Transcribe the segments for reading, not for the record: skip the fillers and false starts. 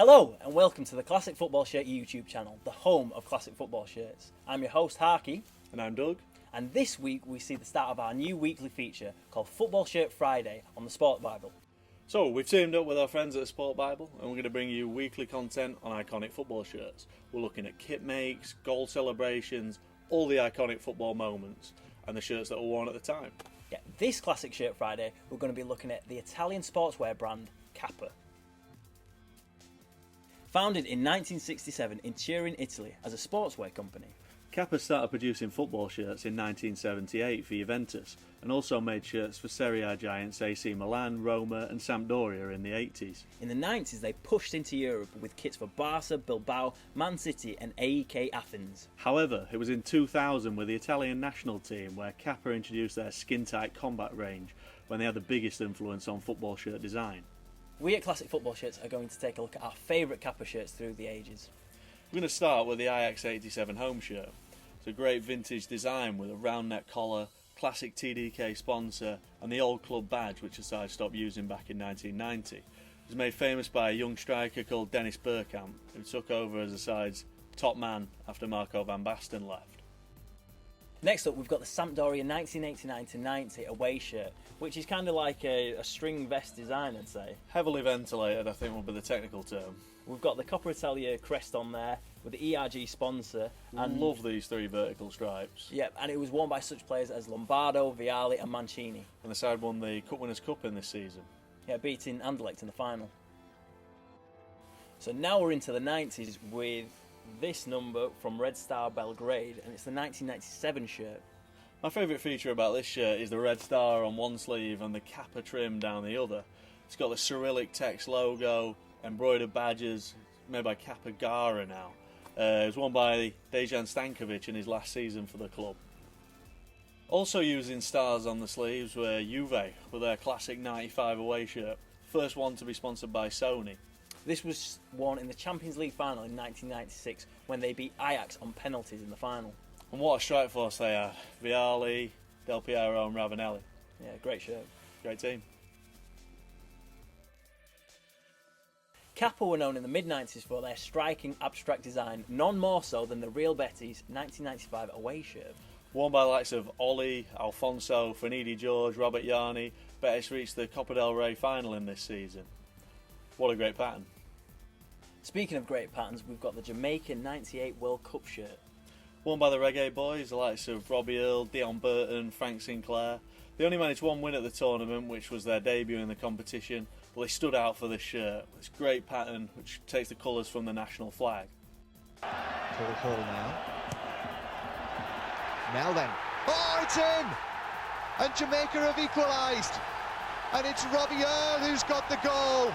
Hello and welcome to the Classic Football Shirt YouTube channel, the home of classic football shirts. I'm your host Harky. And I'm Doug. And this week we see the start of our new weekly feature called Football Shirt Friday on TheSPORTBible. So we've teamed up with our friends at TheSPORTBible and we're going to bring you weekly content on iconic football shirts. We're looking at kit makes, goal celebrations, all the iconic football moments and the shirts that were worn at the time. Yeah, this Classic Shirt Friday we're going to be looking at the Italian sportswear brand Kappa. Founded in 1967 in Turin, Italy as a sportswear company, Kappa started producing football shirts in 1978 for Juventus and also made shirts for Serie A giants AC Milan, Roma and Sampdoria in the 80s. In the 90s they pushed into Europe with kits for Barca, Bilbao, Man City and AEK Athens. However, it was in 2000 with the Italian national team where Kappa introduced their skin-tight combat range when they had the biggest influence on football shirt design. We at Classic Football Shirts are going to take a look at our favourite Kappa shirts through the ages. We're going to start with the IX87 home shirt. It's a great vintage design with a round neck collar, classic TDK sponsor and the old club badge which the side stopped using back in 1990. It was made famous by a young striker called Dennis Bergkamp who took over as the side's top man after Marco van Basten left. Next up we've got the Sampdoria 1989-90 away shirt, which is kind of like a string vest design, I'd say. Heavily ventilated, I think would be the technical term. We've got the Coppa Italia crest on there with the ERG sponsor. And love these three vertical stripes. Yep, and it was worn by such players as Lombardo, Vialli and Mancini. And the side won the Cup Winners' Cup in this season. Yeah, beating Anderlecht in the final. So now we're into the 90s with this number from Red Star Belgrade, and it's the 1997 shirt. My favourite feature about this shirt is the red star on one sleeve and the Kappa trim down the other. It's got the Cyrillic text logo, embroidered badges, made by Kappa Gara now. It was worn by Dejan Stankovic in his last season for the club. Also using stars on the sleeves were Juve with their classic 95 away shirt, first one to be sponsored by Sony. This was worn in the Champions League final in 1996 when they beat Ajax on penalties in the final. And what a strike force they had. Vialli, Del Piero and Ravanelli. Yeah, great shirt. Great team. Kappa were known in the mid-90s for their striking abstract design, none more so than the Real Betis 1995 away shirt. Worn by the likes of Oli, Alfonso, Finidi George, Robert Yarni, Betis reached the Copa del Rey final in this season. What a great pattern. Speaking of great patterns, we've got the Jamaican 98 World Cup shirt. Worn by the Reggae Boys, the likes of Robbie Earl, Dion Burton, Frank Sinclair. They only managed one win at the tournament, which was their debut in the competition, but they stood out for this shirt. This great pattern, which takes the colours from the national flag. Paul Hall now. Now then. Oh, it's in! And Jamaica have equalised. And it's Robbie Earl who's got the goal.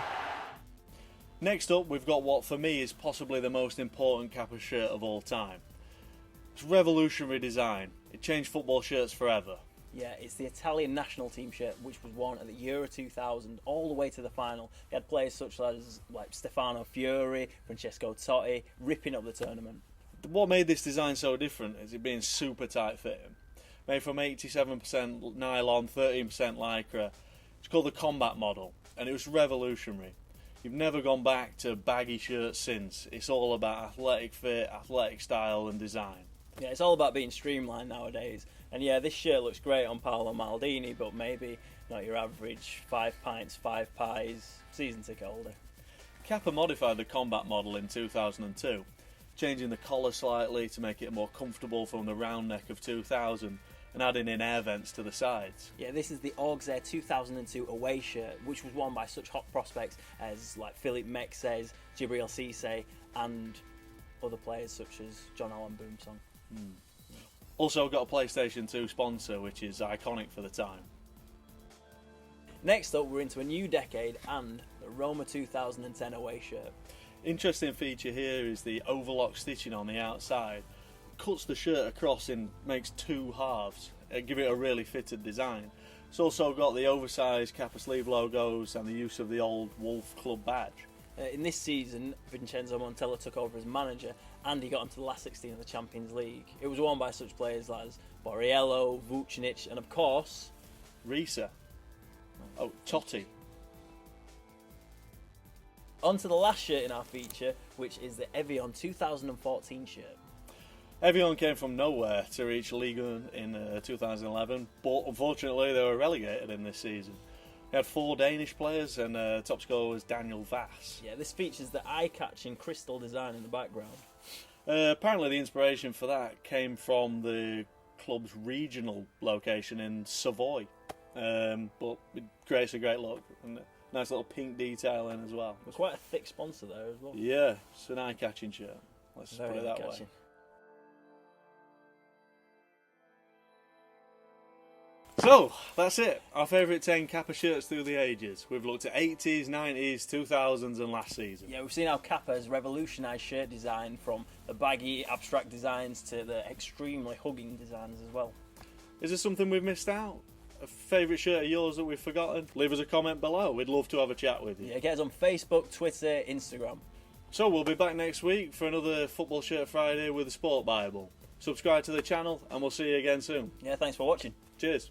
Next up, we've got what for me is possibly the most important Kappa shirt of all time. It's revolutionary design. It changed football shirts forever. Yeah, it's the Italian national team shirt, which was worn at the Euro 2000 all the way to the final. It had players such as like Stefano Fiori, Francesco Totti, ripping up the tournament. What made this design so different is it being super tight fitting. Made from 87% nylon, 13% lycra. It's called the combat model, and it was revolutionary. You've never gone back to baggy shirts since. It's all about athletic fit, athletic style and design. Yeah, it's all about being streamlined nowadays. And yeah, this shirt looks great on Paolo Maldini, but maybe not your average 5 pints, 5 pies season ticket holder. Kappa modified the combat model in 2002, changing the collar slightly to make it more comfortable from the round neck of 2000 and adding in air vents to the sides. Yeah, this is the Auxerre 2002 away shirt, which was worn by such hot prospects as like Philippe Mexes, Djibril Cissé and other players such as John Allen Boomsong. Also got a PlayStation 2 sponsor, which is iconic for the time. Next up, we're into a new decade and the Roma 2010 away shirt. Interesting feature here is the overlock stitching on the outside. Cuts the shirt across and makes two halves, give it a really fitted design. It's also got the oversized Kappa sleeve logos and the use of the old Wolf Club badge. In this season, Vincenzo Montella took over as manager and he got into the last 16 of the Champions League. It was worn by such players as Borriello, Vucinic and of course... Risa. Oh, Totti. On to the last shirt in our feature, which is the Evian 2014 shirt. Evian came from nowhere to reach Ligue 1 in 2011, but unfortunately they were relegated in this season. They had 4 Danish players, and top scorer was Daniel Vass. Yeah, this features the eye-catching crystal design in the background. Apparently the inspiration for that came from the club's regional location in Savoy, but it creates a great look, and a nice little pink detail in as well. There's quite a thick sponsor there as well. Yeah, it's an eye-catching shirt. Let's just Very put it that way. eye-catching. So, that's it. Our favourite 10 Kappa shirts through the ages. We've looked at 80s, 90s, 2000s and last season. Yeah, we've seen how Kappa has revolutionised shirt design, from the baggy, abstract designs to the extremely hugging designs as well. Is there something we've missed out? A favourite shirt of yours that we've forgotten? Leave us a comment below. We'd love to have a chat with you. Yeah, get us on Facebook, Twitter, Instagram. So, we'll be back next week for another Football Shirt Friday with the Sport Bible. Subscribe to the channel and we'll see you again soon. Yeah, thanks for watching. Cheers.